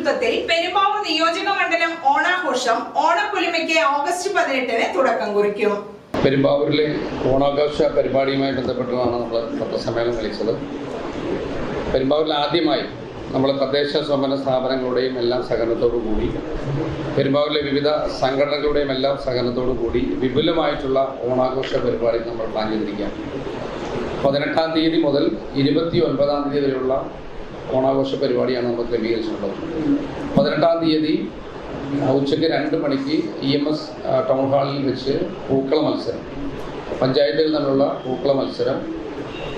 നേതൃത്വത്തിൽ പെരുമ്പാവൂർ നിയോജക മണ്ഡലം ഓണാഘോഷം ഓണപ്പൊലിമയ്ക്ക് ഓഗസ്റ്റ് 18-ന് തുടക്കം കുറിക്കും. പെരുമ്പാവൂരിലെ ഓണാഘോഷ പരിപാടിയുമായി ബന്ധപ്പെട്ടാണ് നമ്മൾ പത്രസമ്മേളനം വിളിച്ചത്. പെരുമ്പാവൂരിൽ ആദ്യമായി നമ്മൾ തദ്ദേശ സ്വയംഭരണ സ്ഥാപനങ്ങളുടെയും എല്ലാം സഹകരണത്തോടു കൂടി പെരുമ്പാവൂരിലെ വിവിധ സംഘടനകളുടെയും എല്ലാം സഹകരണത്തോടു കൂടി വിപുലമായിട്ടുള്ള ഓണാഘോഷ പരിപാടി നമ്മൾ പ്ലാൻ ചെയ്തിരിക്കുകയാണ്. 18-ാം തീയതി മുതൽ 29-ാം തീയതി വരെയുള്ള ഓണാഘോഷ പരിപാടിയാണ് നമ്മൾ ക്രമീകരിച്ചിട്ടുള്ളത്. 18-ാം തീയതി ഉച്ചയ്ക്ക് 2 മണിക്ക് EMS ടൗൺ ഹാളിൽ വെച്ച് പൂക്കള മത്സരം, പഞ്ചായത്തുകൾ തമ്മിലുള്ള പൂക്കള മത്സരം,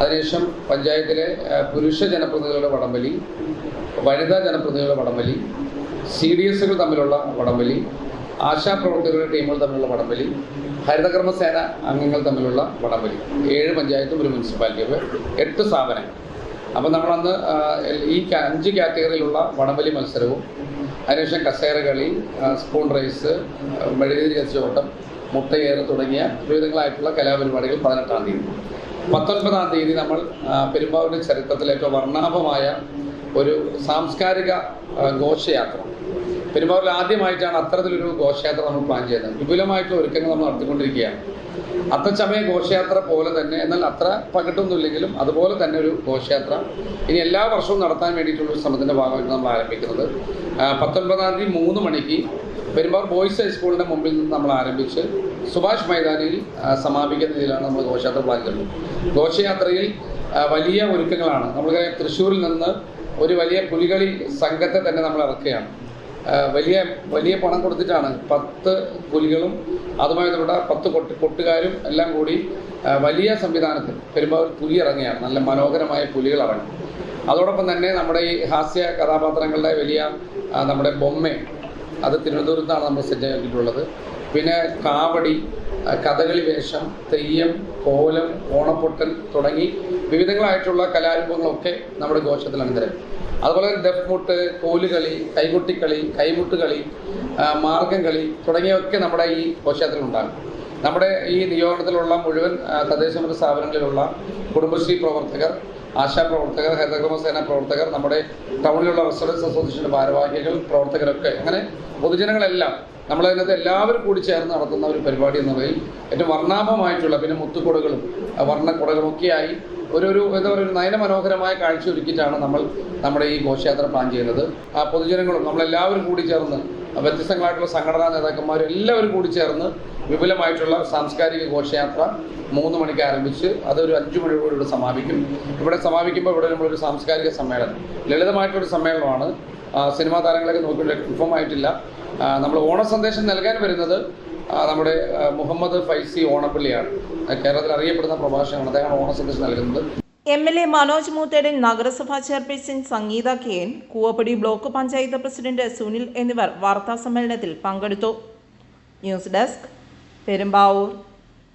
അതിനുശേഷം പഞ്ചായത്തിലെ പുരുഷ ജനപ്രതിനിധികളുടെ വടംവലി, വനിതാ ജനപ്രതിനിധികളുടെ വടംവലി, CDSകൾ തമ്മിലുള്ള വടംവലി, ആശാപ്രവർത്തകരുടെ ടീമുകൾ തമ്മിലുള്ള വടംവലി, ഹരിതകർമ്മസേന അംഗങ്ങൾ തമ്മിലുള്ള വടംവലി. 7 പഞ്ചായത്തും ഒരു മുനിസിപ്പാലിറ്റിയും 8 സ്ഥാപനങ്ങൾ. അപ്പോൾ നമ്മളന്ന് ഈ 5 കാറ്റഗറിയിലുള്ള വടംവലി മത്സരവും, അതിനുശേഷം കസേര കളി, സ്പൂൺ റേസ്, മെഴുകുതിരി കത്തിച്ചോട്ടം, മുട്ടയേറ് തുടങ്ങിയ വിവിധങ്ങളായിട്ടുള്ള കലാപരിപാടികൾ 18-ാം തീയതി. 19-ാം തീയതി നമ്മൾ പെരുമ്പാവൂരിൻ്റെ ചരിത്രത്തിലെ ഏറ്റവും വർണ്ണാഭമായ ഒരു സാംസ്കാരിക ഘോഷയാത്ര, പെരുമ്പാവൂരിൽ ആദ്യമായിട്ടാണ് അത്തരത്തിലൊരു ഘോഷയാത്ര നമ്മൾ പ്ലാൻ ചെയ്യുന്നത്. വിപുലമായിട്ടുള്ള ഒരുക്കങ്ങൾ നമ്മൾ നടത്തിക്കൊണ്ടിരിക്കുകയാണ്. അത്തച്ചമയ ഘോഷയാത്ര പോലെ തന്നെ, എന്നാൽ അത്ര പകിട്ടൊന്നുമില്ലെങ്കിലും അതുപോലെ തന്നെ ഒരു ഘോഷയാത്ര ഇനി എല്ലാ വർഷവും നടത്താൻ വേണ്ടിയിട്ടുള്ള ഒരു ശ്രമത്തിൻ്റെ ഭാഗമായിട്ട് നമ്മൾ ആരംഭിക്കുന്നത്. 19-ാം തീയതി 3 മണിക്ക് പെരുമ്പാവൂർ ബോയ്സ് ഹൈസ്കൂളിൻ്റെ മുമ്പിൽ നിന്ന് നമ്മൾ ആരംഭിച്ച് സുഭാഷ് മൈതാനിയിൽ സമാപിക്കുന്ന രീതിയിലാണ് നമ്മൾ ഘോഷയാത്ര പ്ലാൻ ചെയ്യുന്നത്. ഘോഷയാത്രയിൽ വലിയ ഒരുക്കങ്ങളാണ്. നമ്മൾ തൃശ്ശൂരിൽ നിന്ന് ഒരു വലിയ പുലികളി സംഘത്തെ തന്നെ നമ്മൾ ഇറക്കുകയാണ്. വലിയ പണം കൊടുത്തിട്ടാണ് 10 പുലികളും അതുമായി ബന്ധപ്പെട്ട 10 കൊട്ടുകാരും എല്ലാം കൂടി വലിയ സംവിധാനത്തിൽ പെരുമ്പാവൂർ പുലി ഇറങ്ങുകയാണ്. നല്ല മനോഹരമായ പുലികൾ ഇറങ്ങും. അതോടൊപ്പം തന്നെ നമ്മുടെ ഈ ഹാസ്യ കഥാപാത്രങ്ങളുടെ വലിയ നമ്മുടെ ബൊമ്മ, അത് തിരുവനന്തപുരത്താണ് നമ്മൾ സെറ്റ് ആക്കിയിട്ടുള്ളത്. പിന്നെ കാവടി, കഥകളി വേഷം, തെയ്യം, കോലം, ഓണപ്പൊട്ടൻ തുടങ്ങി വിവിധങ്ങളായിട്ടുള്ള കലാരൂപങ്ങളൊക്കെ നമ്മുടെ ഘോഷത്തിൽ അണിനിരം. അതുപോലെ ദഫ്മുട്ട്, കോലുകളി, കൈകൊട്ടിക്കളി, കൈമുട്ടുകളി, മാർഗം കളി തുടങ്ങിയൊക്കെ നമ്മുടെ ഈ ഘോഷയാത്രയിലുണ്ടാകും. നമ്മുടെ ഈ നിയോജനത്തിലുള്ള മുഴുവൻ തദ്ദേശഭരണ സ്ഥാപനങ്ങളിലുള്ള കുടുംബശ്രീ പ്രവർത്തകർ, ആശാപ്രവർത്തകർ, ഹരിതകർമ്മസേന പ്രവർത്തകർ, നമ്മുടെ ടൗണിലുള്ള റെസിഡൻസ് അസോസിയേഷൻ്റെ ഭാരവാഹികൾ, പ്രവർത്തകരൊക്കെ, അങ്ങനെ പൊതുജനങ്ങളെല്ലാം നമ്മളതിനകത്ത് എല്ലാവരും കൂടി ചേർന്ന് നടത്തുന്ന ഒരു പരിപാടി എന്ന നിലയിൽ ഏറ്റവും വർണ്ണാഭമായിട്ടുള്ള, പിന്നെ മുത്തുകുടകളും വർണ്ണക്കുടകളും ഒക്കെയായി ഒരു എന്താ പറയുക, ഒരു നയനമനോഹരമായ കാഴ്ച ഒരുക്കിയിട്ടാണ് നമ്മൾ നമ്മുടെ ഈ ഘോഷയാത്ര പ്ലാൻ ചെയ്യുന്നത്. ആ പൊതുജനങ്ങളും നമ്മളെല്ലാവരും കൂടി ചേർന്ന്, വ്യത്യസ്തങ്ങളായിട്ടുള്ള സംഘടനാ നേതാക്കന്മാരും എല്ലാവരും കൂടി ചേർന്ന് വിപുലമായിട്ടുള്ള സാംസ്കാരിക ഘോഷയാത്ര 3 മണിക്ക് ആരംഭിച്ച് അതൊരു 5 മണിയോടുകൂടി ഇവിടെ സമാപിക്കും. ഇവിടെ സമാപിക്കുമ്പോൾ ഇവിടെ നമ്മളൊരു സാംസ്കാരിക സമ്മേളനം, ലളിതമായിട്ടൊരു സമ്മേളനമാണ്. സിനിമാ താരങ്ങളൊക്കെ നോക്കിയിട്ട് കൺഫേം ആയിട്ടില്ല. നമ്മൾ ഓണസന്ദേശം നൽകാൻ വരുന്നത് നമ്മുടെ മുഹമ്മദ് ഫൈസി ഓണപ്പള്ളിയാണ്. കേരളത്തിൽ അറിയപ്പെടുന്ന പ്രഭാഷകനാണ്. അദ്ദേഹമാണ് ഓണസന്ദേശം നൽകുന്നത്. MLA മനോജ് മൂത്തേടൻ, നഗരസഭാ ചെയർപേഴ്സൺ സംഗീത KN, Koovappady block panchayat president Sunil എന്നിവർ വാർത്താസമ്മേളനത്തിൽ പങ്കെടുത്തു. News desk, Perumbavoor.